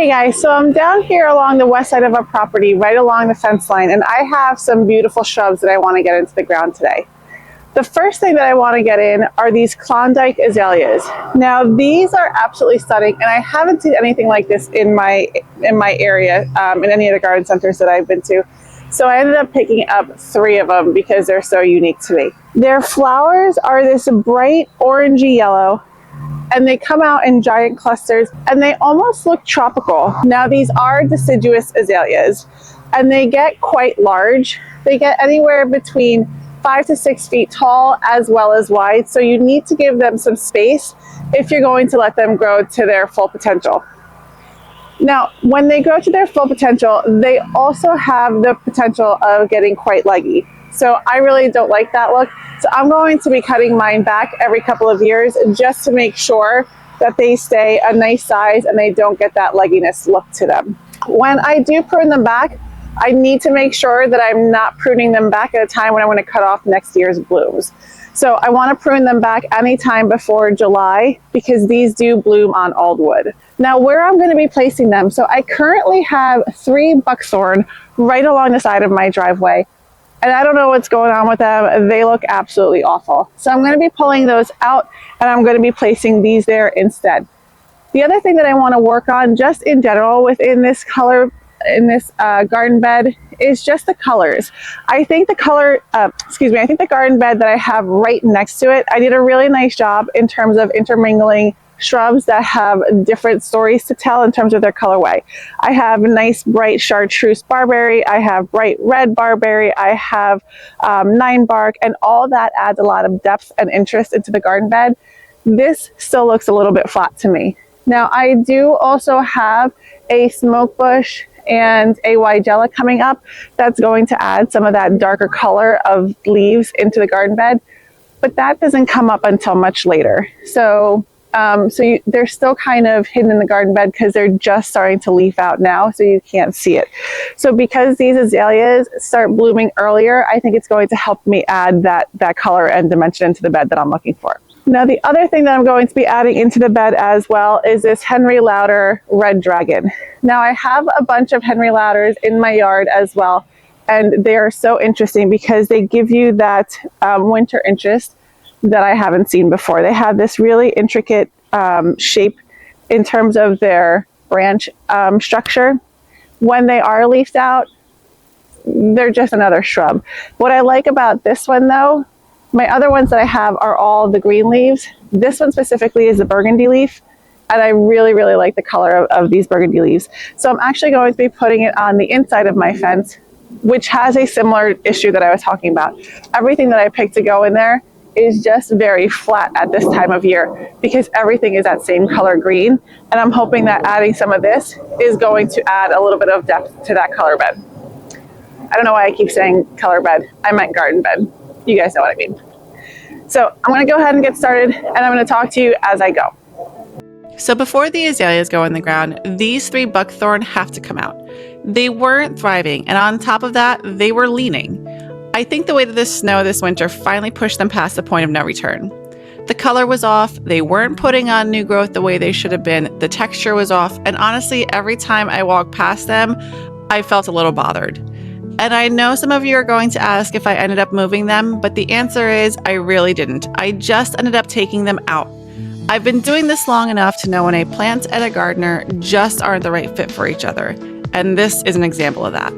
Hey guys, so I'm down here along the west side of our property, right along the fence line, and I have some beautiful shrubs that I want to get into the ground today. The first thing that I want to get in are these Klondike azaleas. Now these are absolutely stunning, and I haven't seen anything like this in my area, in any of the garden centers that I've been to. So I ended up picking up 3 of them because they're so unique to me. Their flowers are this bright orangey yellow, and they come out in giant clusters and they almost look tropical. Now these are deciduous azaleas and they get quite large. They get anywhere between 5 to 6 feet tall as well as wide. So you need to give them some space if you're going to let them grow to their full potential. Now, when they grow to their full potential, they also have the potential of getting quite leggy. So I really don't like that look. So I'm going to be cutting mine back every couple of years just to make sure that they stay a nice size and they don't get that legginess look to them. When I do prune them back, I need to make sure that I'm not pruning them back at a time when I want to cut off next year's blooms. So I want to prune them back anytime before July because these do bloom on old wood. Now where I'm going to be placing them, so I currently have 3 buckthorn right along the side of my driveway. And I don't know what's going on with them. They look absolutely awful. So I'm going to be pulling those out and I'm going to be placing these there instead. The other thing that I want to work on just in general within this garden bed is just the colors. I think the garden bed that I have right next to it, I did a really nice job in terms of intermingling shrubs that have different stories to tell in terms of their colorway. I have a nice bright chartreuse barberry, I have bright red barberry, I have 9-bark, and all that adds a lot of depth and interest into the garden bed. This still looks a little bit flat to me. Now I do also have a smoke bush and a weigela coming up that's going to add some of that darker color of leaves into the garden bed, but that doesn't come up until much later. So they're still kind of hidden in the garden bed because they're just starting to leaf out now, so you can't see it. So because these azaleas start blooming earlier, I think it's going to help me add that color and dimension into the bed that I'm looking for. Now the other thing that I'm going to be adding into the bed as well is this Harry Lauder red dragon. Now I have a bunch of Harry Lauders in my yard as well, and they are so interesting because they give you that winter interest that I haven't seen before. They have this really intricate shape in terms of their branch structure. When they are leafed out, they're just another shrub. What I like about this one though, my other ones that I have are all the green leaves. This one specifically is the burgundy leaf, and I really, really like the color of these burgundy leaves. So I'm actually going to be putting it on the inside of my fence, which has a similar issue that I was talking about. Everything that I picked to go in there is just very flat at this time of year because everything is that same color green, and I'm hoping that adding some of this is going to add a little bit of depth to that color bed. I don't know why I keep saying color bed. I meant garden bed. You guys know what I mean. So I'm going to go ahead and get started, and I'm going to talk to you as I go. So before the azaleas go in the ground, these 3 buckthorn have to come out. They weren't thriving, and on top of that, they were leaning. I think the weight of the snow this winter finally pushed them past the point of no return. The color was off, they weren't putting on new growth the way they should have been, the texture was off, and honestly, every time I walked past them, I felt a little bothered. And I know some of you are going to ask if I ended up moving them, but the answer is I really didn't. I just ended up taking them out. I've been doing this long enough to know when a plant and a gardener just aren't the right fit for each other, and this is an example of that.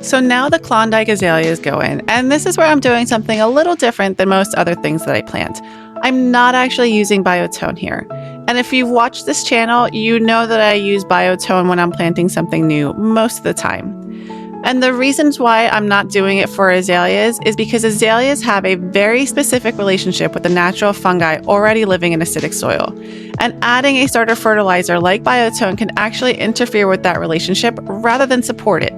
So now the Klondike azaleas go in, and this is where I'm doing something a little different than most other things that I plant. I'm not actually using biotone here. And if you've watched this channel, you know that I use biotone when I'm planting something new most of the time. And the reasons why I'm not doing it for azaleas is because azaleas have a very specific relationship with the natural fungi already living in acidic soil. And adding a starter fertilizer like biotone can actually interfere with that relationship rather than support it.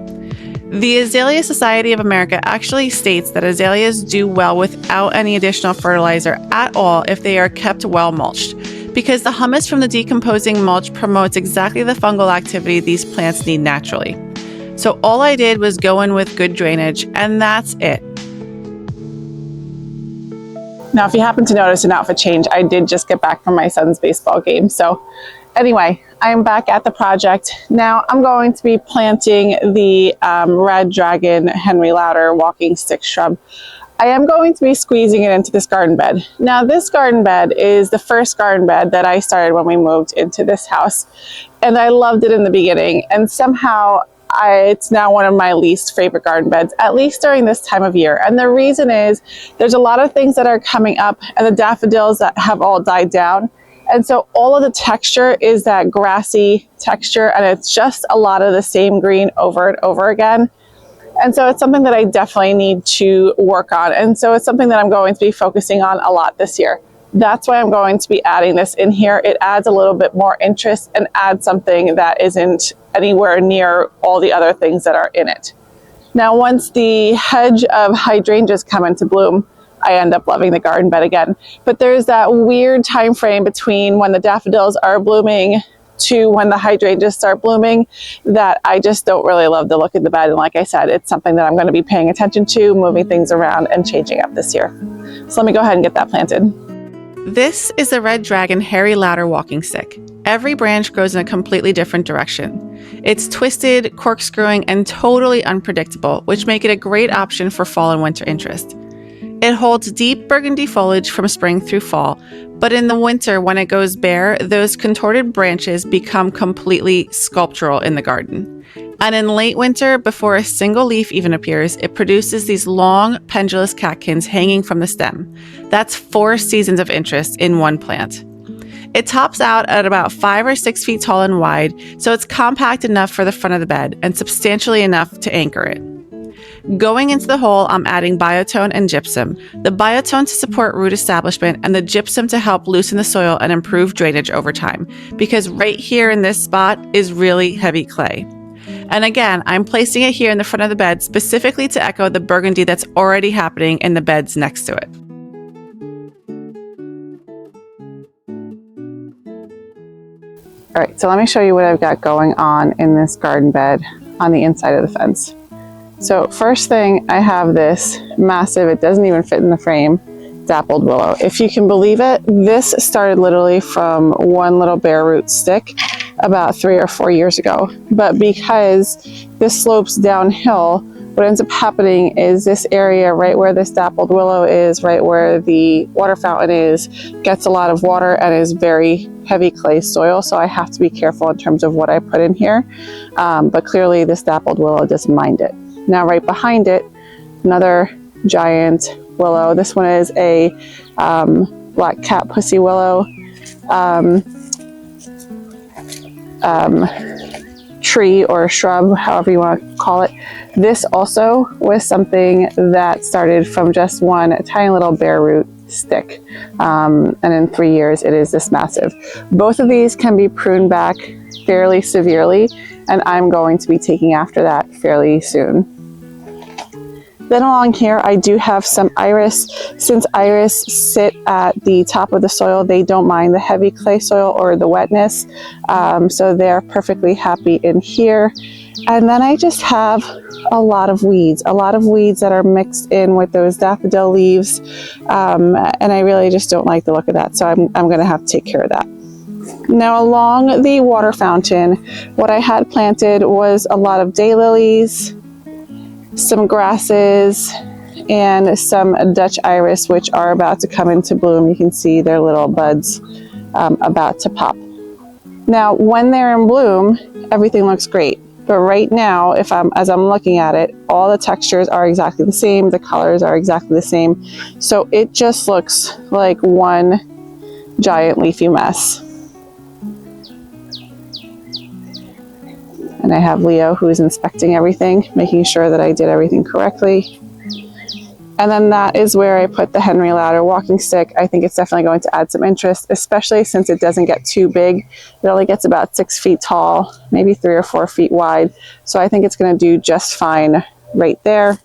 The Azalea Society of America actually states that azaleas do well without any additional fertilizer at all if they are kept well mulched, because the humus from the decomposing mulch promotes exactly the fungal activity these plants need naturally. So all I did was go in with good drainage, and that's it. Now, if you happen to notice an outfit change, I did just get back from my son's baseball game. So anyway, I'm back at the project. Now I'm going to be planting the red dragon Harry Lauder Walking Stick shrub. I am going to be squeezing it into this garden bed. Now this garden bed is the first garden bed that I started when we moved into this house. And I loved it in the beginning. And somehow it's now one of my least favorite garden beds, at least during this time of year. And the reason is there's a lot of things that are coming up and the daffodils that have all died down. And so all of the texture is that grassy texture, and it's just a lot of the same green over and over again. And so it's something that I definitely need to work on. And so it's something that I'm going to be focusing on a lot this year. That's why I'm going to be adding this in here. It adds a little bit more interest and adds something that isn't anywhere near all the other things that are in it. Now, once the hedge of hydrangeas come into bloom, I end up loving the garden bed again. But there's that weird time frame between when the daffodils are blooming to when the hydrangeas start blooming that I just don't really love the look of the bed. And like I said, it's something that I'm going to be paying attention to, moving things around and changing up this year. So let me go ahead and get that planted. This is the Red Dragon Harry Lauder Walking Stick. Every branch grows in a completely different direction. It's twisted, corkscrewing, and totally unpredictable, which make it a great option for fall and winter interest. It holds deep burgundy foliage from spring through fall, but in the winter when it goes bare, those contorted branches become completely sculptural in the garden. And in late winter, before a single leaf even appears, it produces these long, pendulous catkins hanging from the stem. That's 4 seasons of interest in one plant. It tops out at about 5 or 6 feet tall and wide, so it's compact enough for the front of the bed and substantially enough to anchor it. Going into the hole, I'm adding biotone and gypsum. The biotone to support root establishment and the gypsum to help loosen the soil and improve drainage over time, because right here in this spot is really heavy clay. And again, I'm placing it here in the front of the bed specifically to echo the burgundy that's already happening in the beds next to it. All right, so let me show you what I've got going on in this garden bed on the inside of the fence. So first thing, I have this massive, it doesn't even fit in the frame, dappled willow. If you can believe it, this started literally from one little bare root stick about 3 or 4 years ago. But because this slopes downhill, what ends up happening is this area right where this dappled willow is, right where the water fountain is, gets a lot of water and is very heavy clay soil. So I have to be careful in terms of what I put in here. But clearly this dappled willow doesn't mind it. Now right behind it, another giant willow. This one is a black cat pussy willow tree or shrub, however you want to call it. This also was something that started from just one tiny little bare root stick. And in 3 years, it is this massive. Both of these can be pruned back fairly severely, and I'm going to be taking after that fairly soon. Then along here, I do have some iris. Since iris sit at the top of the soil, they don't mind the heavy clay soil or the wetness. So they're perfectly happy in here. And then I just have a lot of weeds that are mixed in with those daffodil leaves. And I really just don't like the look of that. So I'm going to have to take care of that. Now along the water fountain, what I had planted was a lot of daylilies, some grasses, and some Dutch iris, which are about to come into bloom. You can see their little buds about to pop. Now, when they're in bloom, everything looks great. But right now, as I'm looking at it, all the textures are exactly the same. The colors are exactly the same. So it just looks like one giant leafy mess. And I have Leo who is inspecting everything, making sure that I did everything correctly. And then that is where I put the Henry Lauder Walking Stick. I think it's definitely going to add some interest, especially since it doesn't get too big. It only gets about 6 feet tall, maybe 3 or 4 feet wide. So I think it's going to do just fine right there.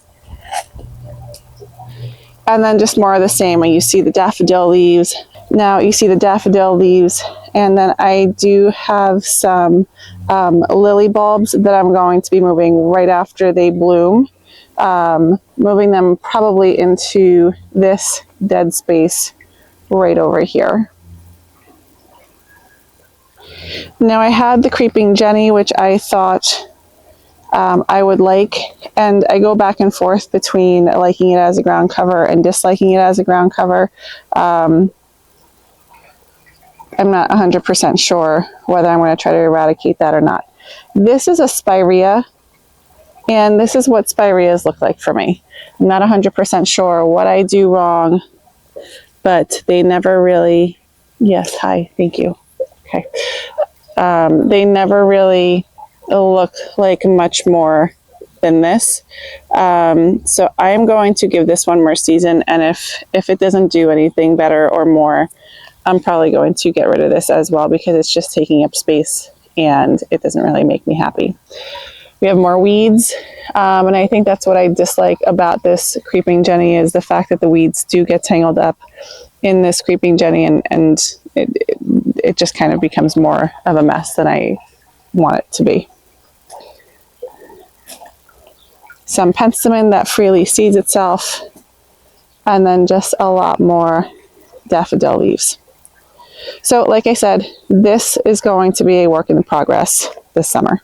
And then just more of the same when you see the daffodil leaves. Now you see the daffodil leaves, and then I do have some lily bulbs that I'm going to be moving right after they bloom. Moving them probably into this dead space right over here. Now I had the creeping Jenny, which I thought I would like, and I go back and forth between liking it as a ground cover and disliking it as a ground cover. I'm not 100% sure whether I'm going to try to eradicate that or not. This is a spirea, and this is what spireas look like for me. I'm not 100% sure what I do wrong, but they never really, yes, hi, thank you. Okay. They never really look like much more than this. So I'm going to give this one more season, and if it doesn't do anything better or more, I'm probably going to get rid of this as well, because it's just taking up space and it doesn't really make me happy. We have more weeds, and I think that's what I dislike about this creeping Jenny, is the fact that the weeds do get tangled up in this creeping Jenny, and it just kind of becomes more of a mess than I want it to be. Some penstemon that freely seeds itself, and then just a lot more daffodil leaves. So like I said, this is going to be a work in progress this summer.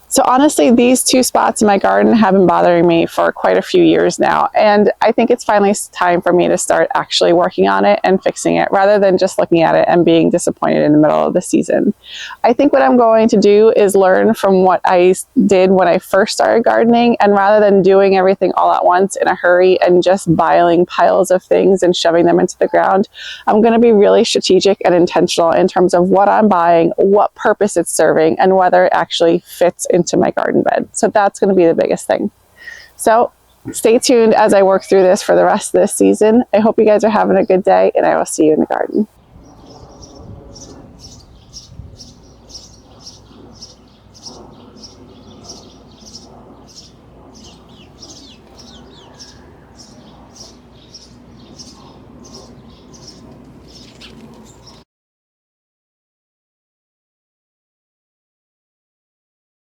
So honestly, these two spots in my garden have been bothering me for quite a few years now, and I think it's finally time for me to start actually working on it and fixing it, rather than just looking at it and being disappointed in the middle of the season. I think what I'm going to do is learn from what I did when I first started gardening, and rather than doing everything all at once in a hurry and just piling piles of things and shoving them into the ground, I'm going to be really strategic and intentional in terms of what I'm buying, what purpose it's serving, and whether it actually fits into my garden bed. So that's going to be the biggest thing. So stay tuned as I work through this for the rest of this season. I hope you guys are having a good day, and I will see you in the garden.